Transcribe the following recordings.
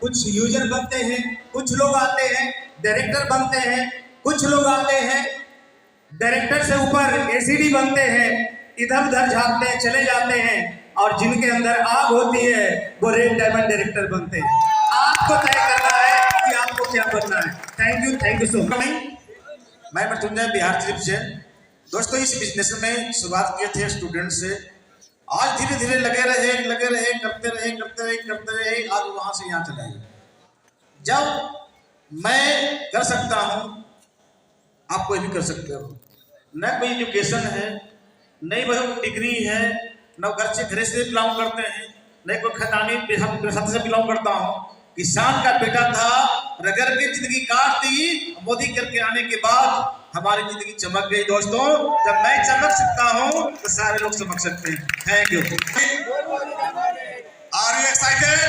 कुछ यूजर बनते हैं, कुछ लोग आते हैं डायरेक्टर बनते हैं, कुछ लोग आते हैं डायरेक्टर से ऊपर एसीडी बनते हैं, इधर उधर झाँकते हैं, चले जाते हैं, और जिनके अंदर आग होती है वो रेड डायमंड डायरेक्टर बनते हैं। आपको तय करना है कि आपको क्या बनना है। Thank you so much. मैं मृत्युंजय बिहार ट्रिप से। दोस्तों, इस बिजनेस में शुरुआत किए थे स्टूडेंट से, आज धीरे धीरे लगे रहे करते रहे, आज वहां से यहाँ चले आए। जब मैं कर सकता हूँ, आप कोई भी कर सकते हो। न कोई एजुकेशन है, नहीं कोई डिग्री है, न घर से बिलोंग करते हैं, नहीं कोई खतानी पेशा से बिलोंग करता हूँ। किसान का बेटा था, रगड़ के जिंदगी काट दी, मोदी करके आने के बाद हमारी जिंदगी चमक गई। दोस्तों, जब मैं चमक सकता हूँ तो सारे लोग चमक सकते हैं। Thank you. Are you excited?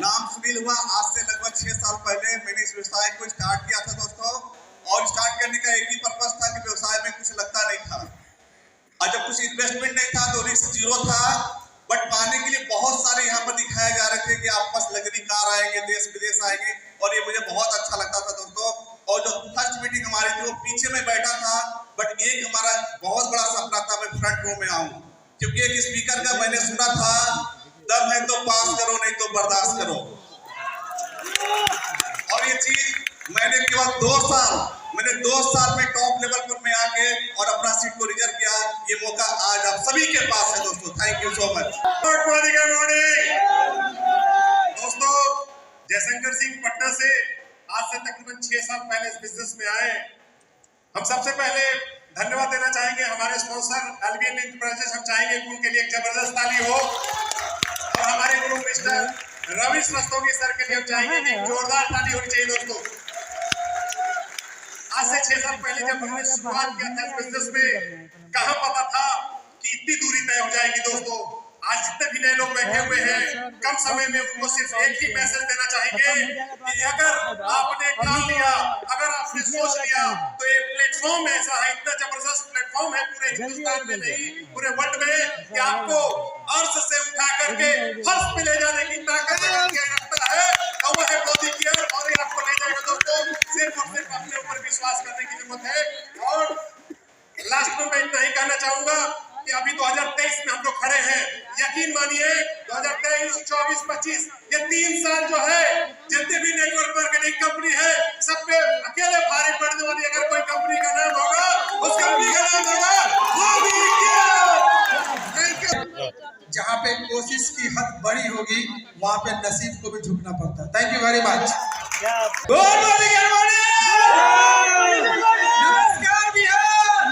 नाम सुनील हुआ। आज से लगभग 6 साल पहले मैंने इस व्यवसाय को स्टार्ट किया था दोस्तों, और स्टार्ट करने का एक ही पर्पस था कि व्यवसाय में कुछ लगता नहीं था, और जब कुछ इन्वेस्टमेंट नहीं था तो रिस्क जीरो था। बट पाने के लिए बहुत सारे यहाँ पर दिखाए जा रहे थे कि आप पास लग्जरी कार आएंगे, देश विदेश आएंगे, और ये मुझे बहुत अच्छा लगता था दोस्तों। और जो फर्स्ट मीटिंग हमारी थी वो पीछे में बैठा था, बट एक हमारा बहुत बड़ा सपना था मैं फ्रंट रो में आऊं, क्योंकि एक स्पीकर का मैंने सुना था, दम है तो पास करो, नहीं तो बर्दाश्त करो। और ये चीज मैंने केवल 2 साल में टॉप लेवल पर मैं आके और अपना सीट को रिजर्व किया। ये मौका आज आप सभी के पास है दोस्तों। Thank you so much. दोस्तों, जयशंकर सिंह पटना से आज से तकरीबन 6 साल पहले इस बिजनेस में आए। हम सबसे पहले धन्यवाद देना चाहेंगे हमारे स्पॉन्सर एल्बियन एंटरप्राइजेस। हम चाहेंगे कि उनके लिए एक जबरदस्त ताली हो, और हमारे गुरु मिस्टर रवि रस्तोगी सर के लिए हम चाहेंगे कि जोरदार ताली होनी चाहिए दोस्तों। आज से 6 साल पहले जब हमने शुरुआत किया था इस बिजनेस में, कहाँ पता था कि इतनी दूरी तय हो जाएगी दोस्तों। आज जितने भी नए लोग बैठे हुए हैं, कम समय में उनको सिर्फ एक ही मैसेज देना चाहेंगे कि अगर आपने ठान लिया, अगर आपने सोच लिया, तो ये प्लेटफॉर्म ऐसा है, इतना जबरदस्त प्लेटफॉर्म है पूरे हिंदुस्तान में नहीं पूरे वर्ल्ड में, कि आपको अर्श से उठा करके फर्श पे ले जाने की ताकत रखता है, और वो है मोदी केयर। और ये आपको ले जाएगा दोस्तों। सिर्फ और सिर्फ अपने ऊपर विश्वास करने की जरूरत है। और लास्ट में मैं इतना ही कहना चाहूंगा कि अभी 2023 में हम लोग खड़े हैं। यकीन मानिए 2023, 24, 25 ये 3 साल जो है, जितने भी नेटवर्क मार्केटिंग कंपनी है, सब पे अकेले भारी पड़ने वाली अगर कोई कंपनी का नाम होगा, उस कंपनी का नाम होगा मोदी केयर। जहाँ पे कोशिश की हद बड़ी होगी, वहाँ पे नसीब को भी झुकना पड़ता है। Thank you very much. नमस्कार बिहार।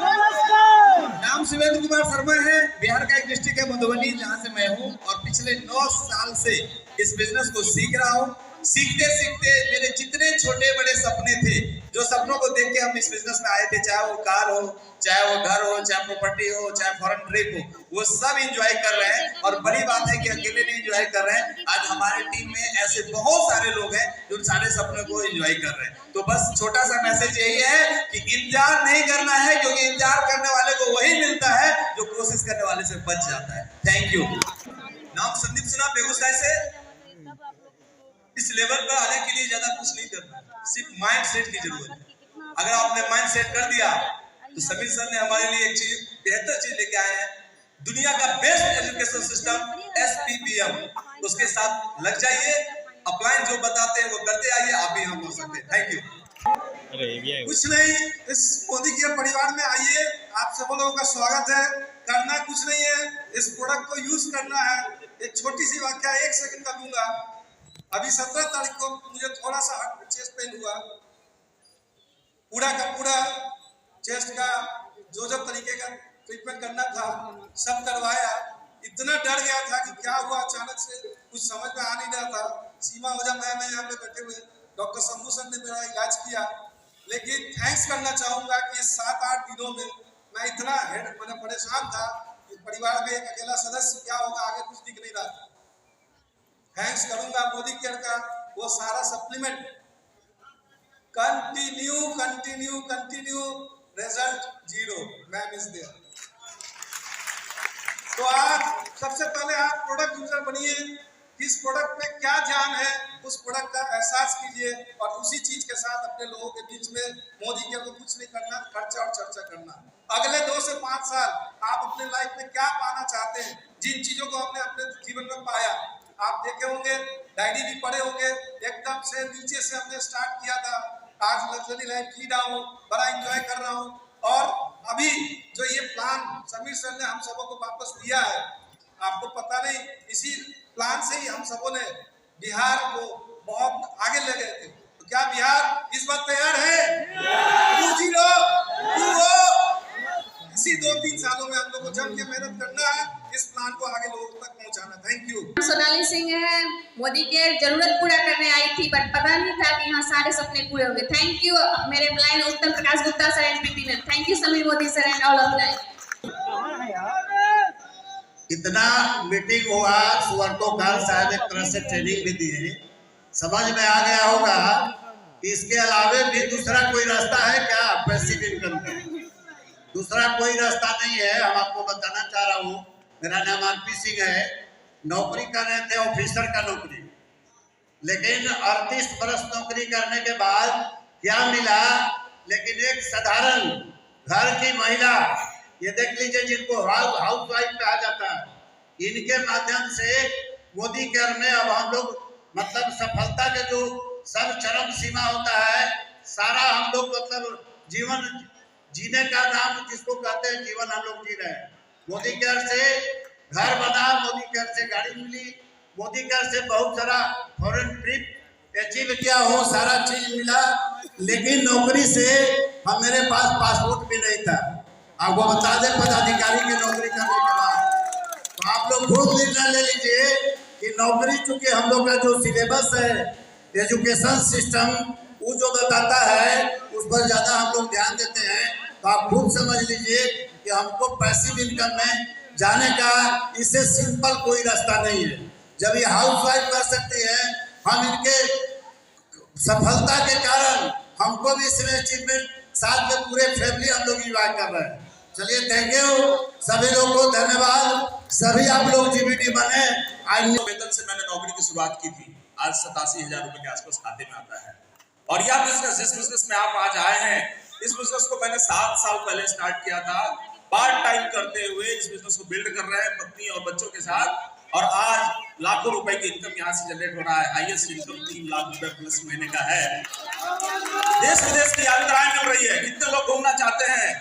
नाम शिवेंद्र कुमार शर्मा है। बिहार का एक डिस्ट्रिक्ट है मधुबनी, जहाँ से मैं हूँ, और पिछले 9 साल से इस बिजनेस को सीख रहा हूँ। सीखते सीखते मेरे जितने छोटे बड़े सपने थे, जो सपनों को देख के हम इस बिजनेस में आए थे, चाहे वो कार हो, चाहे वो घर हो, चाहे प्रॉपर्टी हो, चाहे फॉरेन ट्रिप हो, वो सब एंजॉय कर रहे हैं। और बड़ी बात है कि अकेले नहीं एंजॉय कर रहे हैं, आज हमारे टीम में ऐसे बहुत सारे लोग हैं जो सारे सपनों को एंजॉय कर रहे हैं। तो बस छोटा सा मैसेज यही है कि इंतजार नहीं करना है, क्योंकि इंतजार करने वाले को वही मिलता है जो कोशिश करने वाले से बच जाता है। Thank you. नाम संदीप सिन्हा, बेगूसराय से। इस लेवल पर आने के लिए ज्यादा कुछ नहीं करना, सिर्फ माइंड सेट की जरूरत है। अगर आपने माइंड सेट कर दिया, तो समीर सर ने हमारे लिए एक चीज, बेहतर चीज लेके आए हैं, दुनिया का बेस्ट एजुकेशन सिस्टम SPPM। उसके साथ लग जाइए, अपलाइन जो बताते हैं वो करते आइए, आप भी हम हो सकते हैं। Thank you. कुछ नहीं, इस मोदी केयर परिवार में आइए, आप सब लोगों का स्वागत है। करना कुछ नहीं है, इस प्रोडक्ट को यूज करना है। एक छोटी सी वाक्या 1 सेकंड का दूंगा। अभी 17 तारीख को मुझे थोड़ा सा चेस्ट पेन हुआ, पूरा का पूरा चेस्ट का जो तरीके का ट्रीटमेंट करना था सब करवाया। इतना डर गया था कि क्या हुआ, अचानक से कुछ समझ में आ नहीं रहा था। सीमा वजह मैं यहाँ पे बैठे हुए डॉक्टर शंभू सर ने मेरा इलाज किया। लेकिन थैंक्स करना चाहूंगा कि 7-8 दिनों में मैं इतना मैंने परेशान था कि परिवार में एक अकेला सदस्य क्या होगा, आगे कुछ दिख नहीं रहा। थैंक्स करूंगा मोदी केयर का, वो सारा supplement continue, result 0, ma'am is there. तो आप सबसे पहले आप प्रोडक्ट यूजर बनिए, इस प्रोडक्ट में क्या जान है, उस प्रोडक्ट का एहसास कीजिए और उसी चीज के साथ अपने लोगों के बीच में मोदी के को कुछ नहीं करना, खर्चा और चर्चा करना। अगले 2 से 5 साल आप अपने लाइफ में क्या पाना चाहते हैं, जिन चीजों को हमने अपने जीवन में पाया, आप देखे होंगे, डायरी भी पढ़े होंगे, एकदम से नीचे से हमने स्टार्ट किया था, आज लग्जरी लाइफ जी रहा हूँ, बड़ा एंजॉय कर रहा हूँ। और अभी जो ये प्लान समीर सर ने हम सबों को वापस दिया है, आपको पता नहीं, इसी प्लान से ही हम सबों ने बिहार को बहुत आगे ले गए थे। तो क्या बिहार इस बात तैयार है? इसी 2-3 सालों में हम लोग को जम के मेहनत करना है, इस प्लान को आगे लोगों तक पहुंचाना। Thank you. सोनाली सिंह है, मोदी के जरूरत पूरा करने आई थी, बट पता नहीं था कि यहाँ सारे सपने पूरे होंगे। थैंक यू मेरे ब्लाइंड उत्तम Prakash Gupta sir and PT ने। Thank you Sameer Modi sir and all of life. इतना मीटिंग हुआ, सुअर्तो काल साहब एक तरह से ट्रेनिंग भी दी, समझ में आ गया होगा कि इसके अलावे भी दूसरा कोई रास्ता है क्या पैसिव इनकम का? दूसरा कोई रास्ता नहीं है। हम आपको बताना चाह रहा हूँ, मेरा नाम आरपी सिंह है, नौकरी कर रहे थे ऑफिसर का नौकरी, लेकिन 38 बरस नौकरी करने के बाद क्या मिला? लेकिन एक साधारण घर की महिला, ये देख लीजिए, जिनको हाउस वाइफ कहा जाता है, इनके माध्यम से मोदी केयर में अब हम लोग मतलब सफलता के जो सब चरम सीमा होता है, सारा हम लोग मतलब जीवन जीने का नाम जिसको कहते हैं जीवन हम लोग जी रहे हैं। मोदी केयर से घर बना, मोदी केयर से गाड़ी मिली, मोदी केयर से बहुत सारा फॉरेन ट्रिप अचीव किया हो, सारा चीज मिला, लेकिन नौकरी से हम मेरे पास पासपोर्ट भी नहीं था। आपको बता दें, पदाधिकारी की नौकरी करने के बाद तो आप लोग खुद निर्णय ले लीजिए कि नौकरी, चूंकि हम लोग का जो सिलेबस है, एजुकेशन सिस्टम, वो जो बताता है उस पर ज्यादा हम लोग ध्यान देते हैं। तो आप खुद समझ लीजिए कि हमको पैसिव इनकम में जाने का इससे सिंपल कोई रास्ता नहीं है। जब ये हाउस वाइफ कर सकती है, हम इनके सफलता के कारण हमको भी इसमें अचीवमेंट, साथ में पूरे फैमिली हम लोग एंजॉय कर रहे हैं। चलिए, थैंक यू सभी लोगों को, धन्यवाद। सभी आप लोग जीबीटी बने। वेतन से मैंने नौकरी की शुरुआत की थी, आज 87,000 रुपए के आसपास खाते में आता है। और यह बिजनेस, जिस बिजनेस में आप आज आए हैं, इस बिजनेस को मैंने 7 साल पहले स्टार्ट किया था, पार्ट टाइम करते हुए इस बिजनेस को बिल्ड कर रहे हैं पत्नी और बच्चों के साथ, और आज लाखों रुपए की इनकम यहाँ से जनरेट हो रहा है। हाईएस्ट इनकम 3 लाख रुपए प्लस महीने का है। देश विदेश की यात्राएं मिल रही है, कितने लोग घूमना चाहते हैं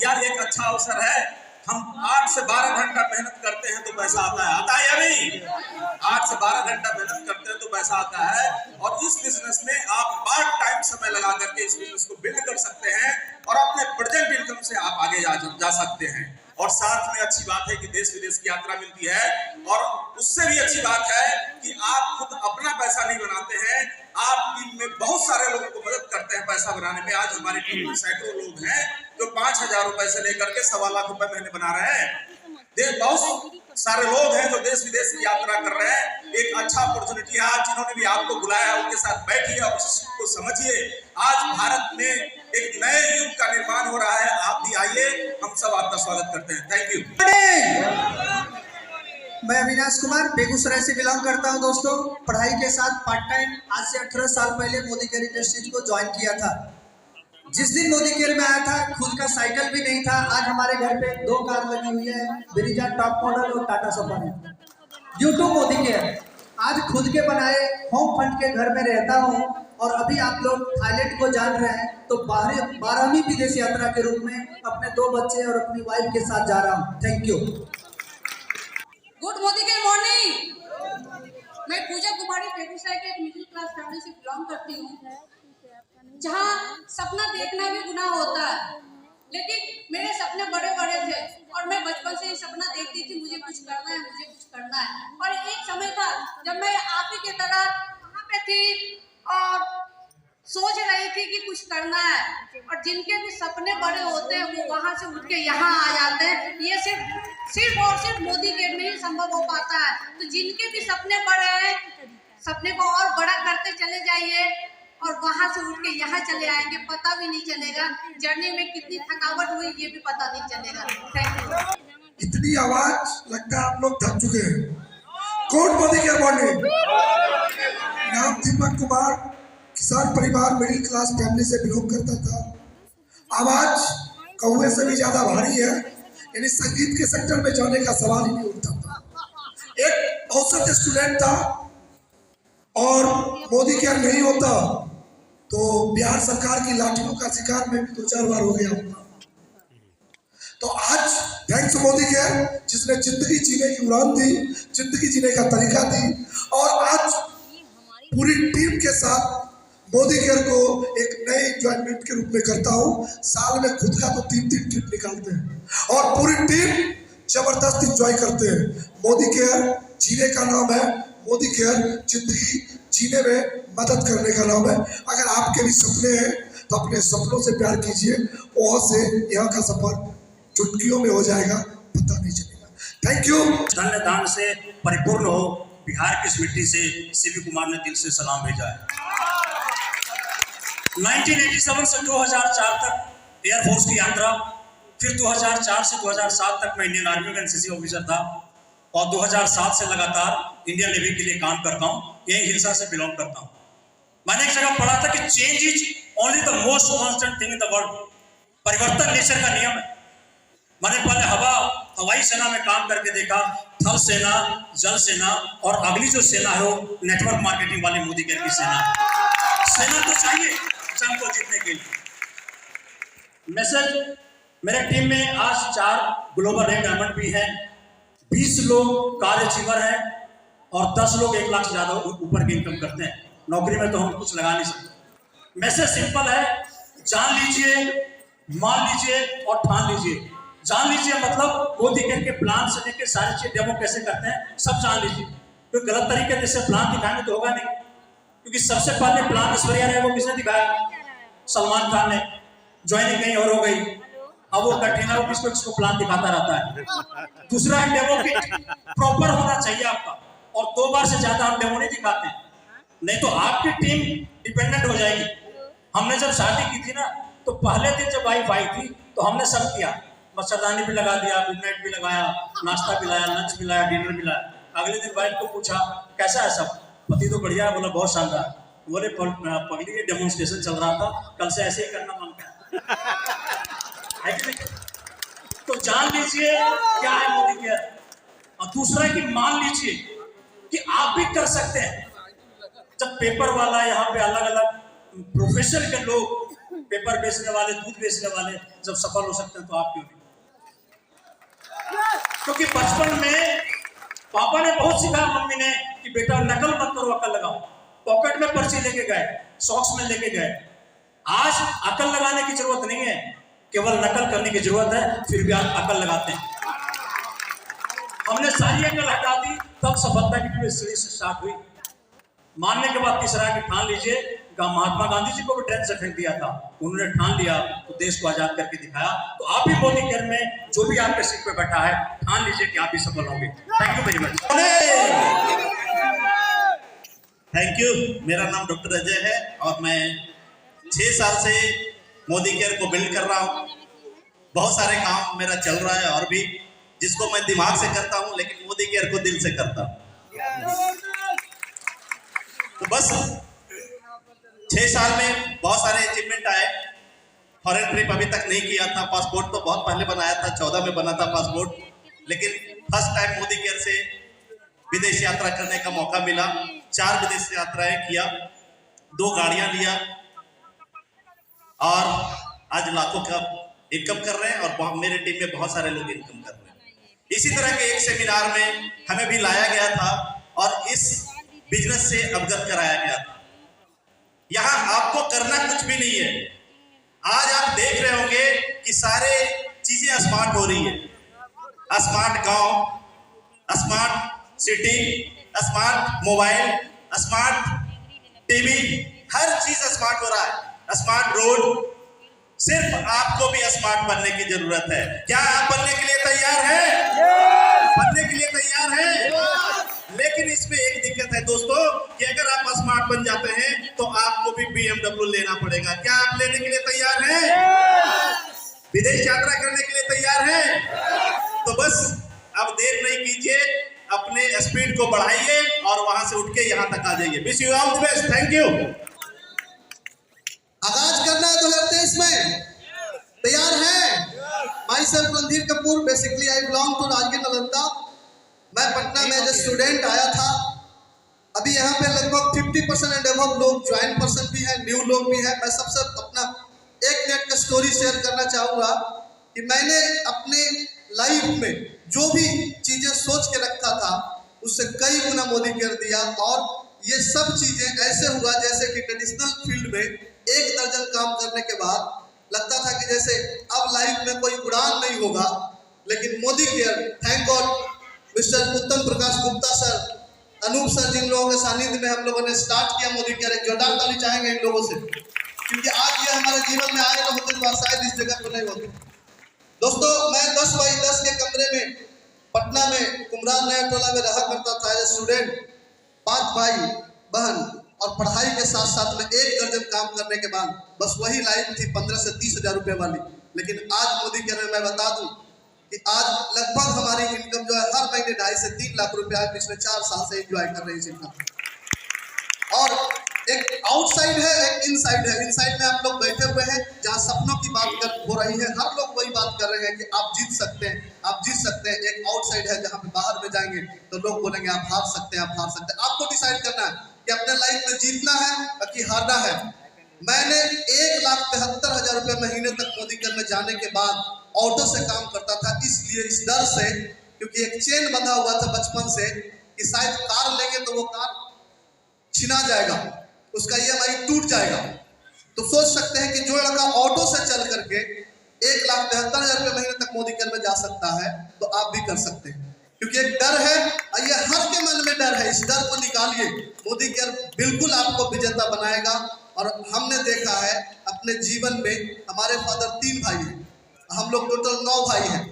यार, एक अच्छा अवसर है। हम 8 से 12 घंटा मेहनत करते हैं तो पैसा आता है या नहीं? 8 से 12 घंटा मेहनत करते हैं तो पैसा आता है, और इस बिजनेस में आप पार्ट टाइम समय लगा करके इस बिजनेस को बिल्ड कर सकते हैं और अपने प्रेजेंट इनकम से आप आगे जा सकते हैं। और साथ में अच्छी बात है कि देश विदेश की यात्रा मिलती है, और उससे भी अच्छी बात है कि आप खुद अपना पैसा नहीं बनाते हैं, आप टीम में बहुत सारे लोगों को मदद करते हैं पैसा बनाने में। आज हमारी टीम में सैकड़ों लोग हैं जो 5,000 रुपए से लेकर के 1.25 लाख रुपए महीने बना रहे हैं। बहुत सारे लोग हैं जो देश विदेश की यात्रा कर रहे हैं। एक अच्छा अपॉर्चुनिटी है, आज जिन्होंने भी आपको बुलाया है उनके साथ बैठिए और उसको समझिए। आज भारत में एक नए युग का निर्माण हो रहा है, आप भी आइए, हम सब आपका स्वागत करते हैं। Thank you. मैं अविनाश कुमार बेगूसराय से बिलोंग करता हूं। दोस्तों, पढ़ाई के साथ पार्ट टाइम आज से 18 साल पहले मोदी केयर इंडस्ट्रीज को ज्वाइन किया था। जिस दिन मोदी केयर में आया था, खुद का साइकिल भी नहीं था। आज हमारे घर पे 2 कार लगी हुई है, ब्रिजा टॉप मॉडल और Tata Safari. Due to Modi care आज खुद के बनाए होम फंड के घर में रहता हूँ। और अभी आप लोग थाईलैंड को जान रहे हैं, तो 12वीं विदेश यात्रा के रूप में अपने 2 बच्चे और अपनी वाइफ के साथ जा रहा हूँ। Thank you. गुड मोदी के मॉर्निंग। मैं पूजा कुमारी बेगूसराय के एक मिडिल क्लास फैमिली से बिलोंग करती हूँ, जहाँ सपना देखना भी गुनाह होता है, लेकिन मेरे सपने बड़े बड़े थे और मैं बचपन से ही सपना देखती थी, मुझे कुछ करना है, मुझे कुछ करना है। और एक समय था जब मैं आप ही की तरह वहाँ पे थी और सोच रही थी कि कुछ करना है, और जिनके भी सपने बड़े होते हैं वो वहाँ से उठ के यहाँ आ जाते हैं। ये सिर्फ और सिर्फ मोदी केयर में ही संभव हो पाता है। तो जिनके भी सपने बड़े हैं, सपने को और बड़ा करते चले जाइए और वहाँ से उठ के यहाँ चले आएंगे, पता भी नहीं चलेगा जर्नी में कितनी थकावट हुई, ये भी पता नहीं चलेगा। Thank you. इतनी आवाज, लगता है आप लोग थक चुके हैं। कोट मोदी केयर मॉर्निंग। नाम दीपक कुमार, किसान परिवार, मिडिल क्लास फैमिली से बिलोंग करता था। आवाज कौवे से भी ज्यादा भारी है, यानी संगीत के सेक्टर में जाने का सवाल ही नहीं उठता था। एक औसत स्टूडेंट था और मोदी केयर नहीं होता तो बिहार सरकार की लाठियों का शिकार में भी 2-4 बार हो गया होता। तो आज थैंक्स मोदी केयर, जिसने जिंदगी जीने की उड़ान दी, जिंदगी जीने का तरीका दी, और आज पूरी टीम के साथ मोदी केयर को एक नए एंजॉयमेंट के रूप में करता हूँ। साल में खुद का तो 3-3 ट्रिप निकालते हैं और पूरी टीम जबरदस्त एंजॉय करते हैं। मोदी केयर जीने का नाम है, मोदी केयर जिंदगी जीने में मदद करने का नाम है। अगर आपके भी सपने हैं तो अपने सपनों से प्यार कीजिए, वहां से यहाँ का सफर चुटकियों में हो जाएगा, पता नहीं चलेगा। Thank you. धन्य दान से परिपूर्ण हो, बिहार की इस मिट्टी से सीवी कुमार ने दिल से सलाम भेजा है। 1987 से 2004 तक एयरफोर्स की यात्रा, फिर 2004 से 2007 तक मैं इंडियन आर्मी का एनसीसी ऑफिसर था और 2007 से लगातार इंडियन नेवी के लिए काम करता हूँ। यही हिलसा से बिलोंग करता हूँ। मैंने एक जगह पढ़ा था कि change is only the most constant thing in the world. परिवर्तन नेचर का नियम है। मैंने पहले हवाई सेना में काम करके देखा, थल सेना, जल सेना, और अगली जो सेना है वो नेटवर्क मार्केटिंग वाली मोदी केयर की सेना तो चाहिए जंग को जीतने के लिए। मैसेज, मेरे टीम में आज 4 ग्लोबल रैंक डायमंड भी हैं, 20 लोग कार अचीवर हैं और 10 लोग 1 लाख से ज्यादा ऊपर की इनकम करते हैं। नौकरी में तो हम कुछ लगा नहीं सकते। मैसेज सिंपल है, जान लीजिए, मान लीजिए और ठान लीजिए। जान लीजिए मतलब मोदी केयर के प्लान से लेकर सारी चीज डेमो कैसे करते हैं सब जान लीजिए। कोई गलत तरीके से प्लान दिखाएंगे तो होगा नहीं, क्योंकि सबसे पहले प्लान ऐश्वर्या राय को किसने दिखाया? सलमान खान ने। ज्वाइनिंग कहीं और हो गई, अब वो कटरीना वो किसको प्लान दिखाता रहता है। दूसरा है डेमो किट, प्रॉपर होना चाहिए आपका, और 2 बार से ज्यादा हम डेमो नहीं दिखाते, नहीं तो आपकी टीम डिपेंडेंट हो जाएगी। हमने जब शादी की थी ना, तो पहले दिन जब वाइफ आई थी तो हमने सब किया, मच्छरदानी भी लगा दिया, गुड नाइट भी लगाया, नाश्ता भी लाया, लंच भी लाया, डिनर भी लाया। अगले दिन वाइफ को पूछा कैसा है सब? पति तो बढ़िया है। बोला बहुत शानदार। बोले पगली ये डेमोन्स्ट्रेशन चल रहा था, कल से ऐसे ही करना मांगता है कि नहीं? तो जान लीजिए क्या है मोदी केयर, और दूसरा कि मान लीजिए कि आप भी कर सकते हैं। जब पेपर वाला, यहाँ पे अलग अलग प्रोफेशन के लोग, पेपर बेचने वाले, दूध बेचने वाले जब सफल हो सकते हैं तो आप क्यों नहीं? क्योंकि बचपन में पापा ने बहुत सिखाया, मम्मी ने, कि बेटा नकल मत करो, अकल लगाओ। पॉकेट में पर्ची लेके गए, सॉक्स में लेके गए। आज अकल लगाने की जरूरत नहीं है, केवल नकल करने की जरूरत है, फिर भी आप अकल लगाते हैं। हमने सारी अकल हटा दी, तब सफलता की सीढ़ी से स्टार्ट हुई। मानने के बाद तीसरा कि ठान लीजिए। महात्मा गांधी जी को भी ट्रेन से फेंक दिया था, उन्होंने ठान लिया तो देश को आजाद करके दिखाया। तो आप भी मोदी केयर में जो भी आपके सीट पे बैठा है, ठान लीजिए कि आप भी सफल होंगे। Thank you very much. Thank you. मेरा नाम डॉक्टर अजय है और मैं 6 साल से मोदी केयर को बिल्ड कर रहा हूँ। बहुत सारे काम मेरा चल रहा है और भी, जिसको मैं दिमाग से करता हूँ, लेकिन मोदी केयर को दिल से करता हूँ। तो बस 6 साल में बहुत सारे अचीवमेंट आए। फॉरेन ट्रिप अभी तक नहीं किया था, पासपोर्ट तो बहुत पहले बनाया था, 14 में बना था पासपोर्ट, लेकिन फर्स्ट टाइम मोदी केयर से विदेश यात्रा करने का मौका मिला। 4 विदेश यात्राएं किया, 2 गाड़ियां लिया और आज लाखों का इनकम कर रहे हैं और मेरे टीम में बहुत सारे लोग इनकम कर रहे हैं। इसी तरह के एक सेमिनार में हमें भी लाया गया था और इस बिजनेस से अवगत कराया गया था। यहाँ आपको करना कुछ भी नहीं है। आज आप देख रहे होंगे कि सारे चीजें स्मार्ट हो रही है। स्मार्ट गांव, smart city, smart mobile, smart TV, हर चीज स्मार्ट हो रहा है। Smart road. सिर्फ आपको भी स्मार्ट बनने की जरूरत है। क्या आप बनने के लिए तैयार हैं? बनने के लिए तैयार हैं? लेकिन इसमें एक दिक्कत है दोस्तों कि अगर आप स्मार्ट बन जाते हैं तो आपको भी BMW लेना पड़ेगा। क्या आप लेने के लिए तैयार हैं? विदेश यात्रा करने के लिए तैयार हैं? तो बस अब देर नहीं कीजिए, अपने स्पीड को बढ़ाइए और वहां से उठ के यहाँ तक आ जाइए। Wish you all the best, thank you. आगाज करना है 2023 में, तैयार है? Myself Randhir Kapoor, basically I belong to Rajgir Nalanda. मैं पटना में एज स्टूडेंट आया था। अभी यहाँ पे लगभग 50% एंड अबव लोग ज्वाइन पर्सन भी है, न्यू लोग भी है। मैं सबसे अपना 1 मिनट का स्टोरी शेयर करना चाहूँगा कि मैंने अपने लाइफ में जो भी चीजें सोच के रखा था उससे कई गुना मोदी कर दिया, और ये सब चीजें ऐसे हुआ जैसे कि ट्रेडिशनल फील्ड में 1 दर्जन काम करने के बाद लगता था कि जैसे अब लाइफ में कोई उड़ान नहीं होगा, लेकिन Modi care, thank God, mister उत्तम प्रकाश गुप्ता सर, अनूप सर, जिन लोगों के सानिध्य में हम लोगों ने स्टार्ट किया मोदी केयर। एक जोरदार ताली चाहेंगे इन लोगों से, क्योंकि आज ये हमारे जीवन में आए ना होते तो शायद इस जगह पर नहीं होते। दोस्तों, मैं 10 बाई 10 के कमरे में पटना में कुमरार नया टोला में रहा करता था एज स्टूडेंट। 5 भाई बहन, और पढ़ाई के साथ साथ में 1 दर्जन काम करने के बाद बस वही लाइफ थी 15 से 30 हजार रुपए वाली। लेकिन आज मोदी केयर में मैं बता दूं कि आज लगभग हमारी इनकम जो है हर महीने 2.5 से 3 लाख रुपया है। पिछले 4 साल से एंजॉय कर रहे हैं इस इनकम। और एक आउटसाइड है, एक इनसाइड है। इनसाइड में आप लोग बैठे हुए हैं जहाँ सपनों की बात हो रही है, हर लोग वही बात कर रहे हैं कि आप जीत सकते हैं, आप जीत सकते हैं। एक आउटसाइड है जहाँ पे बाहर में जाएंगे तो लोग बोलेंगे आप हार सकते हैं, आप हार सकते हैं। आपको डिसाइड करना है कि अपने लाइफ में जीतना है कि हारना है। मैंने 1,73,000 रुपये महीने तक मोदी केयर में जाने के बाद ऑटो से काम करता था, इसलिए इस डर से, क्योंकि एक चेन बंधा हुआ था बचपन से कि शायद कार लेंगे तो वो कार छिना जाएगा, उसका EMI टूट जाएगा। तो सोच सकते हैं कि जो लड़का ऑटो से चल करके 1,73,000 रुपये महीने तक मोदी केयर में जा सकता है तो आप भी कर सकते हैं, क्योंकि एक डर है, ये हर के मन में डर है। इस डर को निकालिए, मोदी केयर बिल्कुल आपको विजेता बनाएगा। और हमने देखा है अपने जीवन में, हमारे फादर 3 भाई हैं, हम लोग टोटल 9 भाई हैं।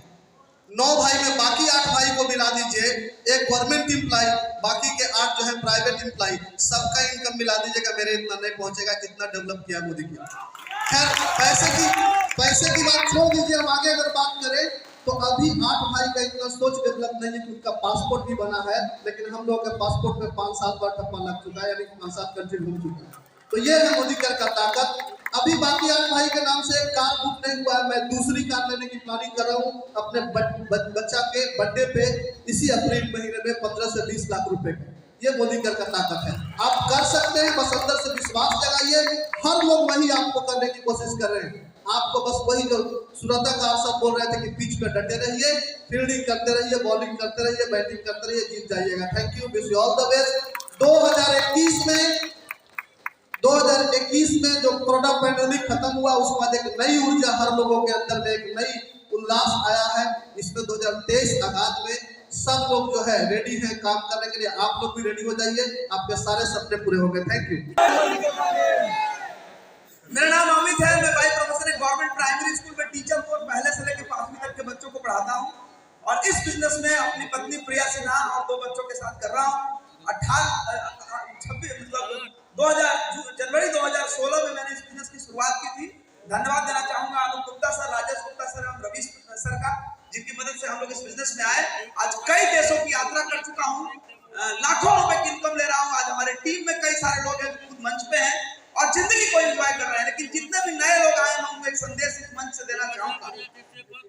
9 भाई में बाकी 8 भाई को मिला दीजिए, एक गवर्नमेंट एम्प्लॉय, बाकी के 8 जो है प्राइवेट एम्प्लॉय, सबका इनकम मिला दीजिएगा, मेरे इतना नहीं पहुंचेगा। इतना डेवलप किया मोदी केयर। खैर, पैसे की बात छोड़ दीजिए, हम आगे अगर बात करें तो अभी 8 भाई का इतना सोच डेवलप नहीं है कि उनका पासपोर्ट भी बना है, लेकिन हम लोगों के पासपोर्ट में 5 साल बाद ठप्पा लग चुका है, यानी 5-7 कंट्री घूम चुका है। तो ये है मोदी केयर का ताकत। अभी बाकी 8 भाई के नाम से कार बुक नहीं हुआ है, मैं दूसरी कार लेने की प्लानिंग कर रहा हूँ अपने बच्चा के बर्थडे पे इसी अप्रैल महीने में 15 से 20 लाख रुपए का। ये मोदी केयर का ताकत है, आप कर सकते हैं, बस अंदर से विश्वास जगाइए। हर लोग वही आपको करने की कोशिश कर रहे हैं, आपको बस वही जो सुरताकार सब बोल रहे थे कि पिच पे डटे रहिए, फील्डिंग करते रहिए, बॉलिंग करते रहिए, बैटिंग करते रहिए, जीत जाइएगा। Thank you, wish you all the best. 2021 में जो कोरोना पैंडेमिक खत्म हुआ, उसके बाद एक नई ऊर्जा हर लोगों के अंदर में, एक नई उल्लास आया है। इसमें 2023 आगाज में सब लोग जो है रेडी हैं काम करने के लिए। आप लोग भी रेडी हो जाइए, आपके सारे सपने पूरे होंगे। Thank you. मेरा नाम अमित है, मैं by profession government primary school में टीचर कोर्स पहले से लेकर 5वीं तक के बच्चों को पढ़ाता हूँ, और इस बिजनेस में अपनी पत्नी प्रिया सिन्हा और 2 बच्चों के साथ कर रहा हूँ। जनवरी 2016 में मैंने इस बिजनेस की शुरुआत की थी। धन्यवाद देना चाहूंगा आलोक गुप्ता सर, राजेश गुप्ता सर एवं रवि सर का, जिनकी मदद से हम लोग इस बिजनेस में आए। आज कई देशों की यात्रा कर चुका हूँ, लाखों रुपए की इनकम ले रहा हूँ। आज हमारे टीम में कई सारे लोग हैं खुद मंच पे हैं और जिंदगी को एंजॉय कर रहे हैं। लेकिन जितने भी नए लोग आए, मैं उनको एक संदेश इस मंच से देना चाहूंगा,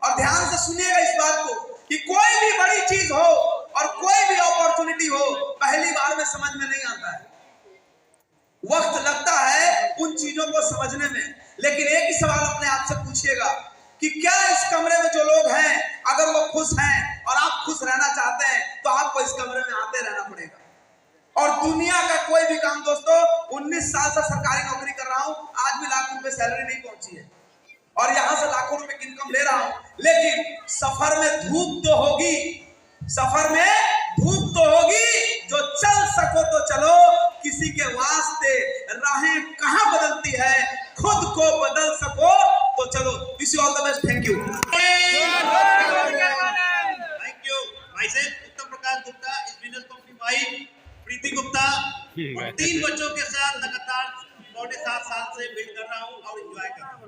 और ध्यान से सुनिएगा इस बात को कि कोई भी बड़ी चीज हो और कोई भी अपॉर्चुनिटी हो, पहली बार में समझ में नहीं आता है, वक्त लगता है उन चीजों को समझने में। लेकिन एक ही सवाल अपने आप से पूछिएगा कि क्या इस कमरे में जो लोग हैं, अगर वो खुश हैं और आप खुश रहना चाहते हैं, तो आपको इस कमरे में आते रहना पड़ेगा। और दुनिया का कोई भी काम, दोस्तों 19 साल से सरकारी नौकरी कर रहा हूं, आज भी लाख रुपए सैलरी नहीं पहुंची है, और यहां से लाखों रुपए की इनकम ले रहा हूं। लेकिन सफर में धूप तो होगी, सफर में धूप तो होगी। जो चल सको तो चलो, किसी के वास्ते राहें कहां बदलती है, खुद को बदल सको तो चलो। Wish you all the best, thank you. Thank you. भाई से उत्तम प्रकाश गुप्ता, इस बिजनेस कंपनी भाई प्रीति गुप्ता, और 3 बच्चों के साथ लगातार 7.5 साल से बिल्ड कर रहा हूँ और एंजॉय कर रहा हूँ।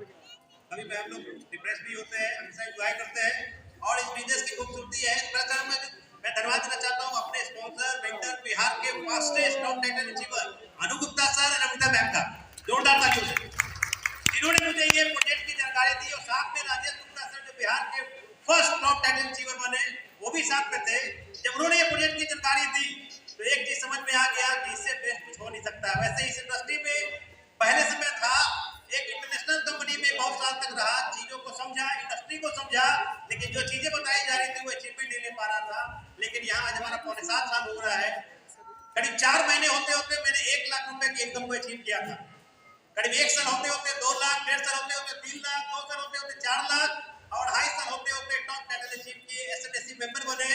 कभी भी हम लोग डिप्रेस नहीं होते हैं, हमेशा एंजॉय करते हैं। और इस बिजनेस की खूबसूरती है, इस प्रकार में मैं धन्यवाद देना चाहता हूँ अपने स्पॉन्सर वेंडर बिहार के फास्टेस्ट टॉप टाइटल अचीवर अनु गुप्ता सर और अमिता मैम का जोरदार तालियों से, जिन्होंने मुझे ये प्रोजेक्ट की जानकारी दी। और साथ में राजेश गुप्ता सर जो बिहार के फर्स्ट टॉप टाइटल अचीवर बने, वो भी साथ में थे। जब उन्होंने ये प्रोजेक्ट की जानकारी दी तो एक चीज समझ में आ गया कि इससे बेस्ट कुछ हो नहीं सकता। वैसे इस इंडस्ट्री में पहले समय था, एक इंटरनेशनल कंपनी में बहुत साल तक रहा, चीजों को समझा, इंडस्ट्री को समझा, लेकिन जो चीजें बताई जा रही थी वो अचीवमेंट नहीं ले पा रहा था। लेकिन यहाँ आज हमारा 7.5 साल हो रहा है। करीब 4 महीने होते होते मैंने 1 लाख रुपए की इनकम को अचीव किया था। करीब 1 साल होते होते 2 लाख, 1.5 साल होते होते 3 लाख, 2 साल होते होते 4 लाख और 2.5 साल होते होते टॉप टाइटल अचीव किए, एसएनएससी मेंबर बने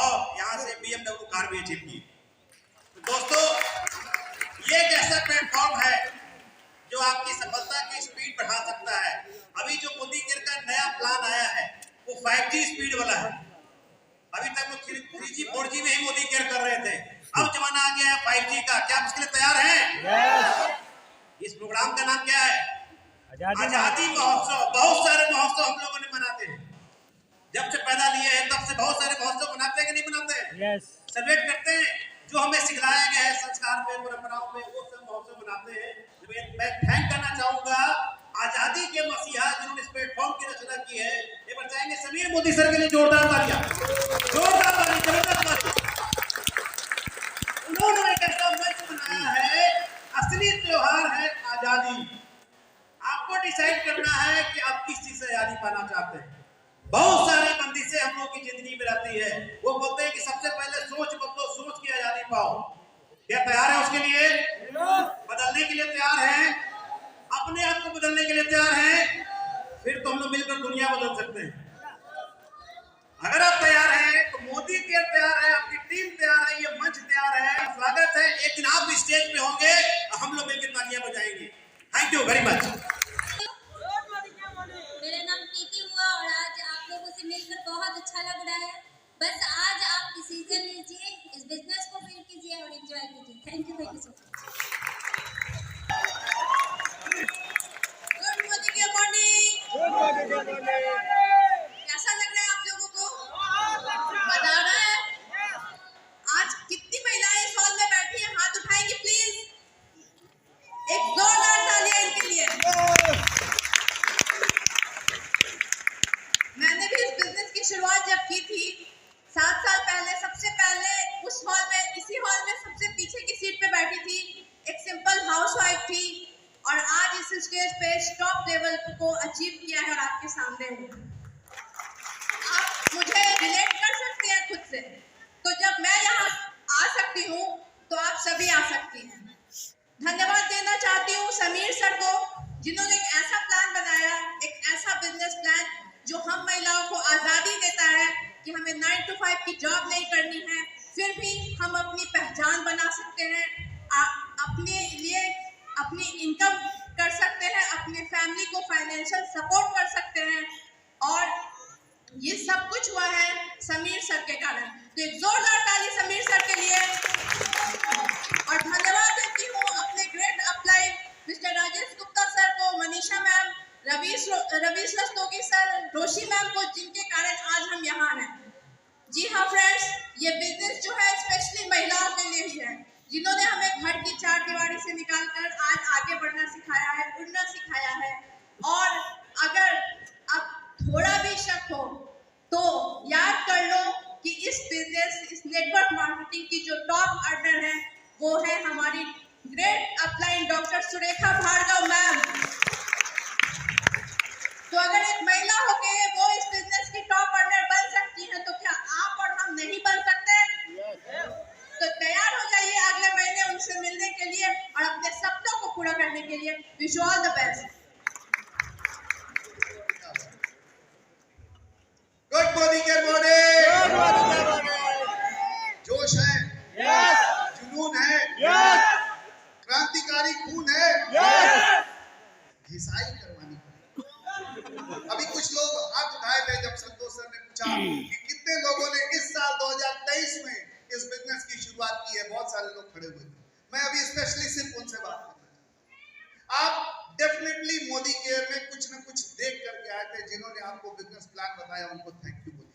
और यहाँ से BMW कार भी अचीव की। तो दोस्तों, ये एक ऐसा प्लेटफॉर्म है जो आपकी सफलता की स्पीड बढ़ा सकता है। अभी जो मोदी केयर का नया प्लान आया है वो 5G स्पीड वाला है। अभी तक वो 3G 4G में ही मोदी केयर कर रहे थे, अब जमाना आ गया है 5G का। क्या आप इसके लिए तैयार हैं? इस प्रोग्राम का नाम क्या है? आजादी महोत्सव। बहुत सारे महोत्सव हम लोगों ने मनाते हैं, जब से पैदा लिए हैं तब से बहुत सारे महोत्सव मनाते हैं कि नहीं मनाते हैं? सेलिब्रेट करते हैं। जो हमें सिखलाया गया है संस्कार में, परंपराओं में, वो सब महोत्सव मनाते हैं। मैं थैंक करना चाहूंगा आजादी के मसीहा जिन्होंने इस प्लेटफॉर्म की रचना की है। ये बचाएंगे समीर मोदी सर के लिए जोरदार तालियां, जोरदार ताली, जबरदस्त ताली। उन्होंने एक ऐसा मंच बनाया है, असली त्योहार है आजादी। आपको डिसाइड करना है कि आप किस चीज से आजादी पाना चाहते हैं। बहुत सारी बंदिशें हम लोग की जिंदगी में रहती है। वो बोलते हैं कि सबसे पहले सोच बदलो, सोच की आजादी पाओ। क्या तैयार है उसके लिए? बदलने के लिए तैयार है? अपने आप को बदलने के लिए तैयार है? फिर तो हम लोग मिलकर दुनिया बदल सकते हैं। अगर आप तैयार हैं तो मोदी केयर तैयार है, आपकी टीम तैयार है, ये मंच तैयार है। स्वागत है। एक दिन आप भी स्टेज पे होंगे और हम लोग मिलकर तालियां बजाएंगे। Thank you very much. मेरा नाम प्रीति हुआ और आज आप लोगों से मिलकर बहुत अच्छा लग रहा है। बस आज आप डिसीजन लीजिए, इस बिजनेस को फील कीजिए और एंजॉय कीजिए। Thank you so much. Good morning, good morning. कैसा लग रहा है आप लोगों को? मजा आ रहा है? आज कितनी महिलाएं इस हॉल में बैठी हैं? हाथ उठाएंगी प्लीज। एक जोरदार तालियां इनके लिए। मैंने भी इस बिजनेस की शुरुआत जब की थी 7 साल पहले, सबसे पहले उस हॉल में, इसी हॉल में सबसे पीछे की सीट पे बैठी थी। एक सिंपल हाउसवाइफ थी और आज इस स्टेज पे टॉप लेवल को अचीव किया है और आपके सामने हूँ। आप मुझे रिलेट कर सकते हैं खुद से, तो जब मैं यहाँ आ सकती हूँ तो आप सभी आ सकती हैं। धन्यवाद देना चाहती हूँ समीर सर को, जिन्होंने एक ऐसा प्लान बनाया, एक ऐसा बिजनेस प्लान जो हम महिलाओं को आजादी देता है कि हमें 9 to 5 की जॉब नहीं करनी है, फिर भी हम अपनी पहचान बना सकते हैं, अपने लिए अपनी इनकम कर सकते हैं, अपने फैमिली को फाइनेंशियल सपोर्ट कर सकते हैं। और ये सब कुछ हुआ है समीर सर के कारण। तो एक जोरदार ताली समीर सर के लिए। और धन्यवाद देती हूँ अपने great upline mister Rajesh Gupta sir को, मनीषा मैम, रवीश रस्तोगी सर, रोशी मैम को, जिनके कारण आज हम यहाँ हैं। जी हाँ फ्रेंड्स, ये बिजनेस जो है स्पेशली महिलाओं के लिए ही है, जिन्होंने हमें घर की 4 दीवारी से निकालकर आज आगे बढ़ना सिखाया है, उड़ना सिखाया है। और अगर अब थोड़ा भी शक हो तो याद कर लो कि इस बिजनेस, इस नेटवर्क मार्केटिंग की जो टॉप अर्नर है वो है हमारी great upline doctor Surekha Bhargava ma'am. तो अगर एक महिला होके वो इस बिजनेस की टॉप अर्नर बन सकती है, तो क्या आप और हम नहीं बन सकते? तो तैयार हो जाइए अगले महीने उनसे मिलने के लिए और अपने सपनों को पूरा करने के लिए। Wish you all the best. Good morning, good morning. जोश है, जुनून है, क्रांतिकारी खून है, घिसाई करवानी पड़ेगी। अभी कुछ लोग हाथ उठाए थे जब संतोष सर ने पूछा कि कितने लोगों ने इस साल 2023 में इस बिजनेस की शुरुआत की है। बहुत सारे लोग खड़े हुए थे। मैं अभी स्पेशली सिर्फ उनसे बात करना चाहता हूं। आप डेफिनेटली मोदी केयर में कुछ न कुछ देख करके आए थे। जिन्होंने आपको बिजनेस प्लान बताया उनको थैंक यू बोलिए।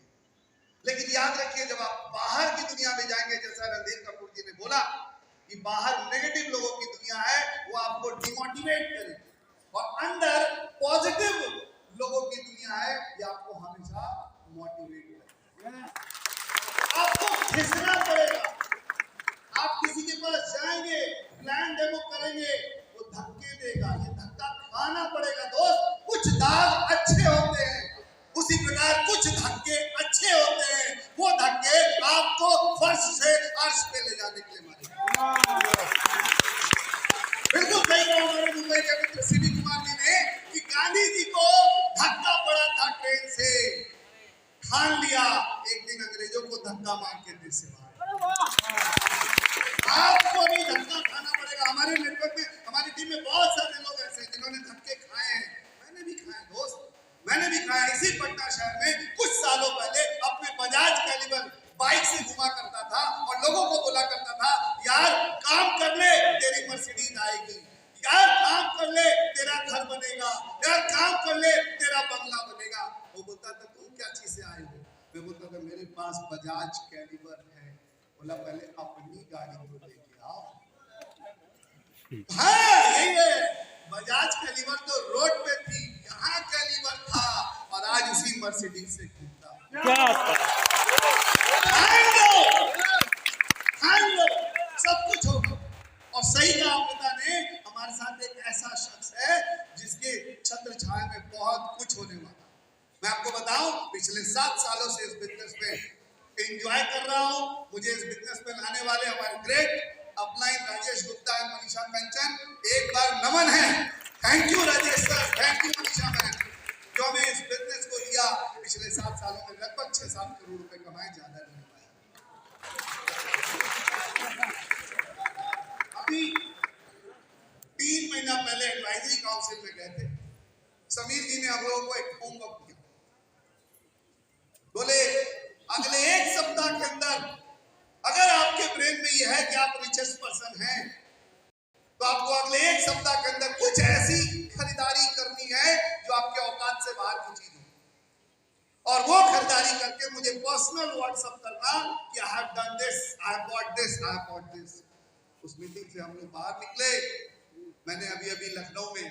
लेकिन याद रखिए, जब आप बाहर की दुनिया में जाएंगे, जैसा रणधीर कपूर जी ने बोला कि बाहर नेगेटिव लोगों की दुनिया है, वो आपको डिमोटिवेट करेगी, और अंदर पॉजिटिव लोगों की दुनिया है, ये आपको हमेशा मोटिवेट करेगी। आपको खिसना पड़ेगा। आप किसी के पास जाएंगे, प्लान डेमो करेंगे, वो धक्के देगा, ये धक्का खाना पड़ेगा दोस्त। कुछ दाग अच्छे होते हैं, उसी प्रकार कुछ धक्के अच्छे होते हैं, वो धक्के आपको फर्श से अर्श पे ले जाने के लिए मारेंगे। बिल्कुल सही कहा हमारे मुंबई के मित्र सीवी कुमार जी ने कि गांधी जी को धक्का पड़ा था ट्रेन से, ठान लिया एक दिन अंग्रेजों को धक्का मार के देश से बाहर। आपको भी धक्का खाना पड़ेगा। हमारे नेटवर्क में, हमारी टीम में बहुत सारे लोग ऐसे हैं जिन्होंने धक्के खाए हैं। मैंने भी खाए दोस्त, मैंने भी खाया। इसी पटना शहर में कुछ सालों पहले अपने बजाज कैलिबर बाइक से घुमा करता था और लोगों को बोला करता था, यार काम कर ले तेरी मर्सिडीज आएगी, यार काम कर ले तेरा घर बनेगा, यार काम कर ले तेरा बंगला बनेगा। वो बोलता था तुम क्या चीज से आए हो? मैं बोलता था मेरे पास बजाज कैलिबर है। बोला पहले अपनी गाड़ी को लेके आओ। हाँ यही है, बजाज कैलिबर तो रोड पे थी, यहाँ कैलिबर था और आज उसी मर्सिडीज से घूमता। सब कुछ होगा। और सही कहा पिता ने, हमारे साथ एक ऐसा शख्स है जिसके छत्र छाया में बहुत कुछ होने वाला। मैं आपको बताऊं, पिछले 7 सालों से इस बिजनेस में एंजॉय कर रहा हूं। मुझे इस बिजनेस में लाने वाले हमारे ग्रेट अपलाइन राजेश गुप्ता और मनीषा कंचन, एक बार नमन है। Thank you Rajesh sir, thank you Manisha ma'am, जो हमें इस बिजनेस को लिया। पिछले 7 सालों में लगभग 6-7 करोड़ रुपए कमाए, ज्यादा नहीं पाया। अभी 3 महीना पहले एडवाइजरी काउंसिल में गए थे, समीर जी ने हम लोगों को एक होमवर्क दिया। बोले अगले 1 सप्ताह के अंदर अगर आपके ब्रेन में यह है कि आप रिचेस्ट पर्सन हैं, तो आपको अगले 1 सप्ताह के अंदर कुछ ऐसी खरीदारी करनी है जो आपके औकात से बाहर की चीज हो, और वो खरीदारी करके मुझे पर्सनल व्हाट्सएप करना कि I have done this, I have bought this, I have bought this. उस मीटिंग से हम लोग बाहर निकले। मैंने अभी लखनऊ में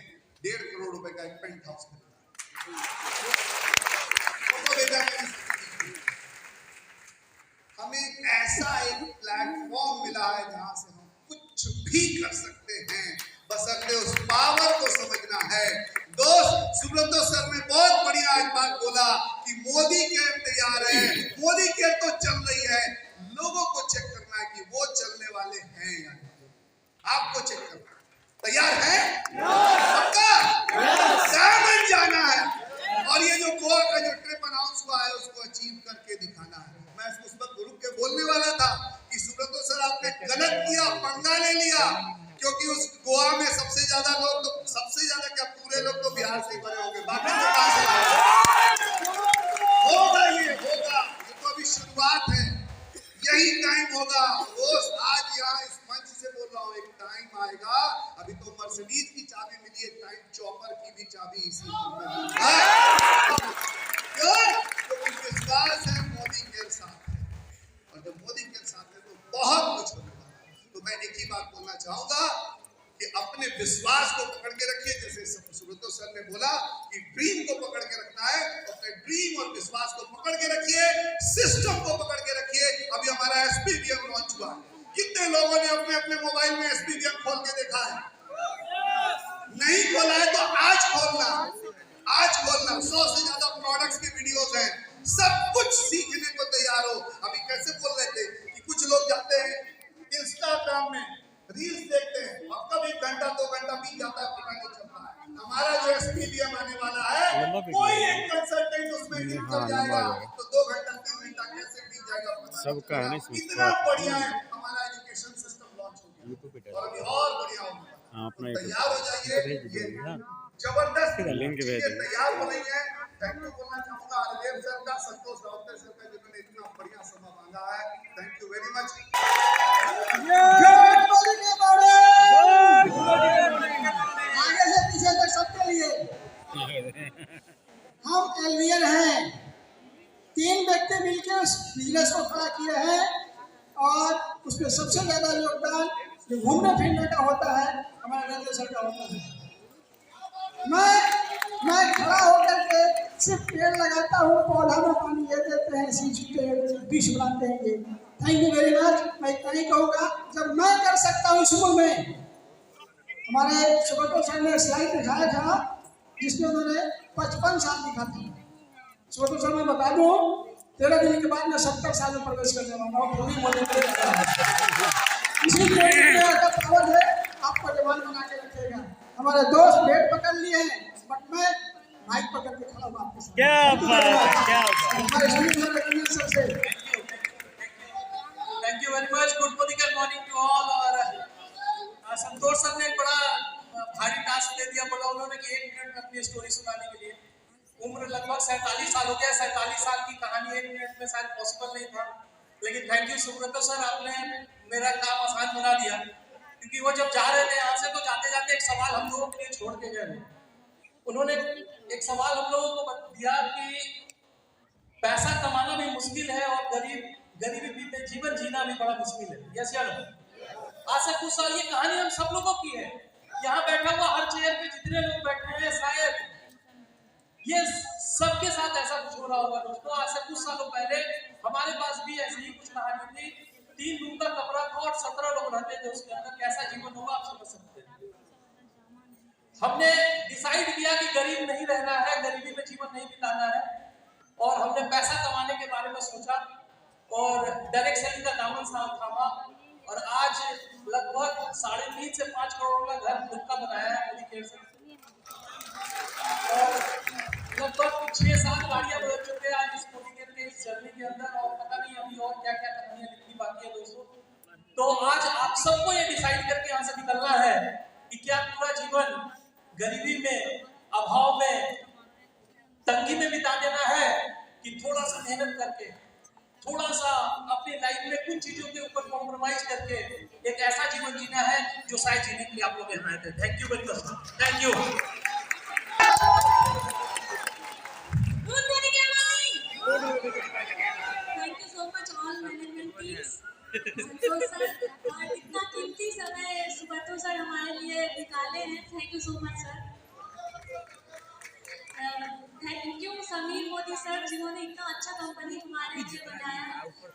1.5 करोड़ रुपए का एक पेंट हाउस खरीदा। हमें ऐसा एक प्लेटफॉर्म मिला है जहां से हम कुछ भी कर सकते हैं, बशर्ते उस पावर को समझना है। दोस्त सुब्रतो सर ने बहुत बढ़िया एक बात बोला कि मोदी केयर तैयार है, मोदी केयर तो चल रही है, लोगों को चेक करना है कि वो चलने वाले हैं या नहीं। आपको चेक करना है, तैयार है? पक्का डायमंड जाना है। और ये जो गोवा का जो ट्रिप अनाउंस हुआ है उसको अचीव करके दिखाना है। मैं उस वक्त ग्रुप के बोलने वाला था कि सुब्रतो सर आपने गलत किया, पंगा ले लिया, क्योंकि उस गोवा में सबसे ज्यादा लोग, तो सबसे ज्यादा क्या पूरे लोग तो बिहार से ही बने होंगे, बाकी तो कहां से आए? होगा, ये होगा, ये तो अभी शुरुआत है, यही टाइम होगा दोस्त। आज यहाँ इस मंच से बोल रहा हूँ, एक टाइम आएगा, अभी तो मर्सिडीज की चाबी मिली, एक टाइम चॉपर की भी चाबी इसी क्योंकि विश्वास है मोदी के साथ है, और जब मोदी के साथ है तो बहुत कुछ होने वाला है। तो मैं एक ही बात बोलना चाहूंगा कि अपने विश्वास को पकड़ के रखिए। जैसे सुब्रतो सर ने बोला कि ड्रीम को पकड़ के रखना है, अपने ड्रीम और विश्वास को पकड़ के रखिए, सिस्टम को पकड़ के रखिए। अभी हमारा SPVM लॉन्च हुआ, कितने लोगों ने अपने अपने मोबाइल में SPVM खोल के देखा है? नहीं खोला है तो आज खोलना, आज खोलना। 100 से ज्यादा प्रोडक्ट्स के वीडियोस हैं, सब कुछ सीखने को तैयार हो। अभी कैसे बोल रहे थे कि कुछ लोग जाते हैं इंस्टाग्राम में रील्स देखते हैं, अब कब 1 घंटा 2 घंटा बीत जाता है पता नहीं चलता है। हमारा जो SPVM आने वाला है, कोई एक कंसल्टेंट उसमें निकल जाएगा तो 2 घंटा 3 घंटा कैसे बीत जाएगा पता सबका है ना। इतना बढ़िया है हमारा एजुकेशन सिस्टम लॉन्च हो गया और अभी और बढ़िया होगा। तैयार हो जाइए, जबरदस्त तैयार हो रही है। थैंक यू बोलना चाहूंगा हरदेव सर का, संतोष राउत सर का, जिन्होंने इतना बढ़िया समय बांधा है। Thank you very much. आगे से पीछे तक सबके लिए हम एलवीएन हैं। 3 व्यक्ति मिलकर जो घूमने फिरने का होता है हमारे नरेंद्र सर का होता है। मैं खड़ा होकर के सिर्फ पेड़ लगाता हूँ, पौधा में पानी दे देते हैं, बीज बनाते हैं ये। Thank you very much. मैं इतना ही कहूँगा, जब मैं कर सकता हूँ इस उम्र में। हमारे सुब्रतो सर ने स्लाइड दिखाया था जिसमें उन्होंने 55 साल लिखा था। सुब्रतो सर मैं बता दूँ 13 दिन के बाद मैं 70 साल में प्रवेश करने वाला हूँ। पूरी मदद इसी पावर है आपको जवान बना के रखेगा। हमारे दोस्त पेट पकड़ लिए हैं बट मैं माइक पकड़ के खड़ा हूँ आपके साथ। क्या बात, क्या thank you very much. Good morning to all. और संतोष सर ने एक बड़ा भारी टास्क दे दिया, बोला उन्होंने कि 1 मिनट में अपनी स्टोरी सुनाने के लिए। उम्र लगभग 47 साल हो गया। 47 साल की कहानी 1 मिनट में शायद पॉसिबल नहीं था, लेकिन थैंक यू सुब्रतो सर, आपने मेरा काम आसान बना दिया। क्योंकि वो जब जा रहे थे यहाँ से तो जाते जाते एक सवाल हम लोगों के लिए छोड़ के गए। उन्होंने एक सवाल हम लोगों को दिया कि पैसा कमाना भी मुश्किल है और गरीबी में जीवन जीना भी बड़ा मुश्किल है। यस या नो? आज से कुछ साल ये कहानी हम सब लोगों की है। यहाँ बैठा हुआ हर चेयर पे जितने लोग बैठे हैं शायद ये सबके साथ ऐसा कुछ हो रहा होगा दोस्तों। आज से कुछ सालों पहले हमारे पास भी ऐसी ही कुछ कहानी थी। 3 रूम का कमरा था और 17 लोग रहते थे उसके अंदर। कैसा जीवन होगा आप समझ सकते हैं। हमने डिसाइड किया कि गरीब नहीं रहना है, गरीबी में जीवन नहीं बिताना है, और हमने पैसा कमाने के बारे में सोचा और डायरेक्ट सेलिंग का दामन थामा और आज लगभग 3.5 से 5 करोड़ का घर खुद का बनाया है मोदी केयर से। और लगभग 6-7 गाड़ियां बदल चुके हैं आज इस मोदी केयर के इस जर्नी के अंदर, और पता नहीं अभी और क्या क्या कहानियां लिखनी बाकी है दोस्तों। तो आज आप सबको ये डिसाइड करके यहाँ से निकलना है कि क्या पूरा जीवन गरीबी में, अभाव में, तंगी में बिता देना है कि थोड़ा सा मेहनत करके, थोड़ा सा अपनी लाइफ में कुछ चीजों के ऊपर कॉम्प्रोमाइज करके एक ऐसा जीवन जीना है जो शायद जीने के लिए आप लोग यहाँ आए थे। Thank you very much. Thank you. Thank you so much all management teams. Santosh sir और इतना कीमती समय सुब्रतो सर हमारे लिए निकाले हैं। Thank you so much sir. Thank you Sameer Modi sir जिन्होंने इतना अच्छा कंपनी हमारे लिए बनाया।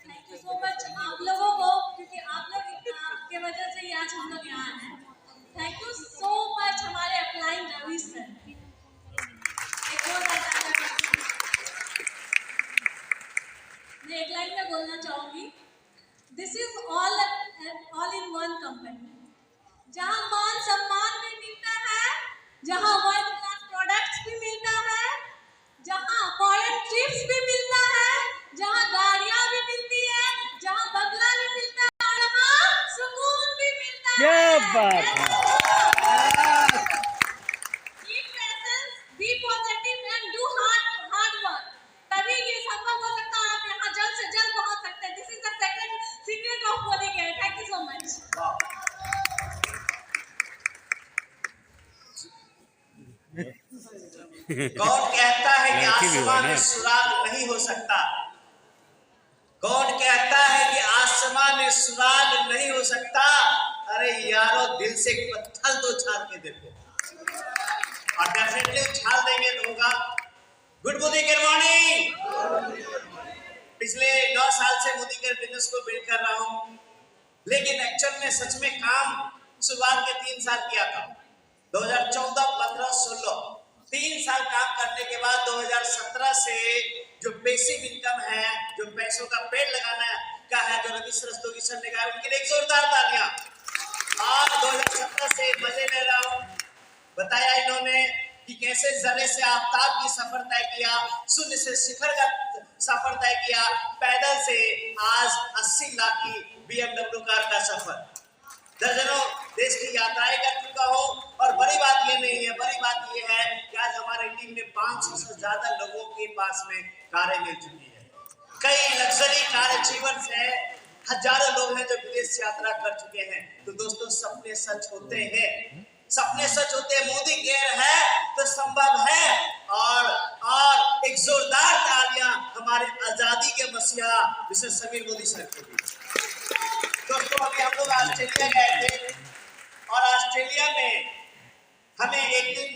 थैंक यू सो मच आप लोगों को, क्योंकि आप लोग के वजह से ही आज हम लोग यहाँ हैं। थैंक यू सो मच हमारे अप्लाइंग रवि सर। मैं एक लाइन में बोलना चाहूंगी, this is all in one company, जहाँ मान सम्मान भी मिलता है, जहाँ वर्ल्ड क्लास प्रोडक्ट्स भी मिलता है, जहाँ फॉरेन ट्रिप्स भी मिलता है, जहाँ गाड़ियाँ भी मिलती है, जहाँ बंगला भी मिलता है और जहाँ सुकून भी मिलता है। क्या बात है। Keep presence, be positive and do hard work. तभी ये संभव हो सकता है और आप यहाँ जल्द से जल्द पहुँच सकते हैं। This is the secret of Modi Care. Thank you so much. कौन कहता है कि आसमान में सुराग नहीं हो सकता? कौन कहता है कि आसमान में सुराग नहीं हो सकता? अरे यारो दिल से एक पत्थर तो उछाल के देखो और डेफिनेटली उछाल देंगे तो होगा। Good Modi care morning. पिछले 9 साल से मोदी केयर बिजनेस को बिल्ड कर रहा हूँ, लेकिन एक्चुअल में सच में काम शुरुआत के 3 साल किया था। 2014, 15, 16 3 साल काम करने के बाद 2017 से जो बेसिक इनकम है, जो पैसों का पेड़ लगाना का है, जो रवि रस्तोगी सर ने कहा, उनके लिए एक जोरदार तालियां। और 2017 से मजे ले रहा हूँ। बताया इन्होंने कि कैसे जरे से आफ्ताब की सफर तय किया, शून्य से शिखर का सफर तय किया, पैदल से आज 80 लाख की BMW कार का सफर, दर्जनों देश की यात्राएं कर चुका हूँ। और बड़ी बात ये नहीं है, बड़ी बात ये है कि आज हमारी टीम में 500 से ज्यादा लोगों के पास में कारें मिल चुकी है। कई लग्जरी कारें जीवन से हजारों लोग हैं जो विदेश यात्रा कर चुके हैं। तो दोस्तों सपने सच होते हैं, सपने सच होते हैं। मोदी केयर है तो संभव है। और एक जोरदार तालियां हमारे आजादी के मसीहा मिस्टर समीर मोदी सर के लिए। तो दोस्तों अभी हम लोग ऑस्ट्रेलिया गए थे और ऑस्ट्रेलिया में हमें एक दिन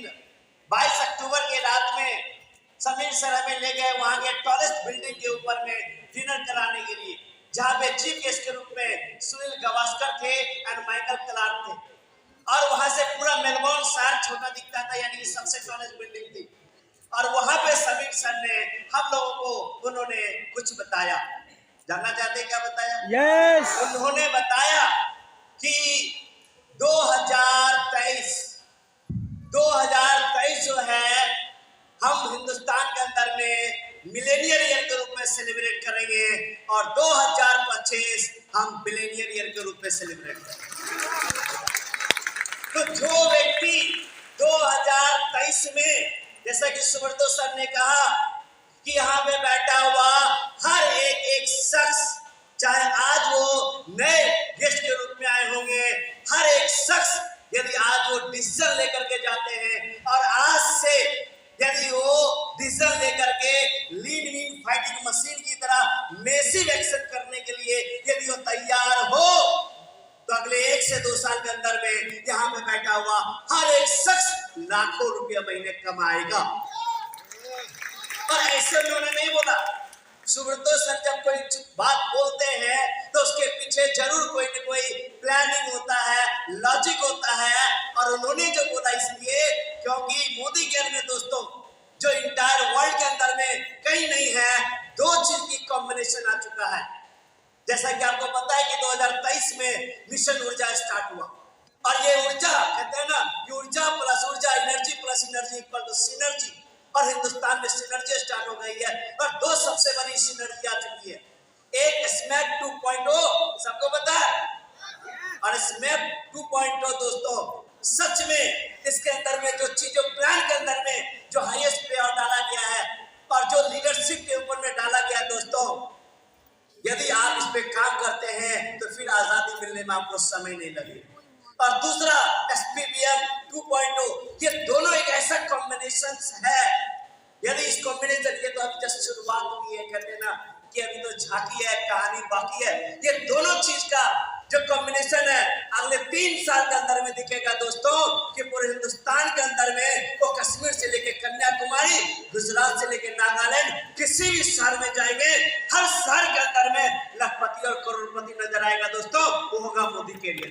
22 अक्टूबर की रात में समीर सर हमें ले गए वहां के टॉलेस्ट बिल्डिंग के ऊपर में डिनर कराने के लिए, जहां पे चीफ गेस्ट के रूप में सुनील गावस्कर थे एंड माइकल क्लार्क थे। और वहां से पूरा मेलबोर्न शहर छोटा दिखता था, यानी कि सबसे टॉलेस्ट बिल्डिंग थी। और वहां पे समीर सर ने हम लोगों को उन्होंने कुछ बताया। जानना चाहते क्या बताया? यस। उन्होंने बताया कि 2023 जो है हम हिंदुस्तान के अंदर में मिलेनियर ईयर के रूप में सेलिब्रेट करेंगे और 2025 हम बिलियनियर ईयर के रूप में सेलिब्रेट करेंगे। तो जो व्यक्ति 2023 में, जैसा कि सुब्रतो सर ने कहा कि यहाँ पे बैठा हुआ हर एक शख्स, चाहे आज वो नए गेस्ट के रूप में आए होंगे, हर एक शख्स यदि आज वो डिसीजन लेकर के जाते हैं और आज से यदि वो डिसीजन लेकर के लीन फाइटिंग मशीन की तरह मैसिव एक्शन करने के लिए यदि वो तैयार हो, तो अगले 1 से 2 साल के अंदर में यहाँ पे बैठा हुआ हर एक शख्स लाखों रुपया महीने कमाएगा। और ऐसे उन्होंने नहीं बोला। सुब्रतो सर जब कोई बात बोलते हैं तो उसके पीछे जरूर कोई न कोई प्लानिंग होता है, लॉजिक होता है। और उन्होंने जो बोला इसलिए क्योंकि मोदी केयर में दोस्तों जो इंटायर वर्ल्ड के अंदर में कहीं नहीं है, 2 चीज की कॉम्बिनेशन आ चुका है। जैसा कि आपको पता है कि 2023 में मिशन ऊर्जा स्टार्ट हुआ और ये ऊर्जा कहते हैं ना कि ऊर्जा प्लस ऊर्जा, energy plus energy equal to synergy. और हिंदुस्तान में सिनर्जी स्टार्ट हो गई है और 2 सबसे बड़ी सिनर्जी आ चुकी है। एक स्मैप 2.0 सबको पता है, और स्मैप 2.0 दोस्तों सच में इसके अंदर में जो चीजों प्लान के अंदर में जो हाईएस्ट पेआउट डाला गया है और जो लीडरशिप के ऊपर में डाला गया दोस्तों, यदि आप इस पे काम करते हैं तो फिर आजादी मिलने में आपको समय नहीं लगेगा। और दूसरा SPBM 2.0, ये दोनों एक ऐसा कॉम्बिनेशन है, यदि इस कॉम्बिनेशन ये तो अभी जस्ट शुरुआत हुई है, कहते हैं ना कि अभी तो झांकी है, कहानी बाकी है। ये दोनों चीज का जो कॉम्बिनेशन है अगले 3 साल के अंदर में दिखेगा दोस्तों कि पूरे हिंदुस्तान के अंदर में वो कश्मीर से लेके कन्याकुमारी, गुजरात से लेके नागालैंड, किसी भी शहर में जाएंगे, हर शहर के अंदर में लखपति और करोड़पति नजर आएगा दोस्तों, वो होगा मोदी के लिए।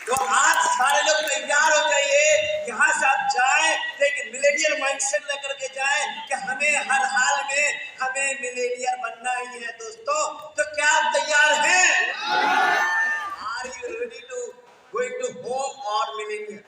तो आज सारे लोग तैयार हो जाइए, यहाँ से आप जाएं, लेकिन मिलेनियर माइंडसेट लेकर के जाएं कि हमें हर हाल में हमें मिलेनियर बनना ही है दोस्तों। तो क्या आप तैयार हैं? Are you ready to going to home or millennial?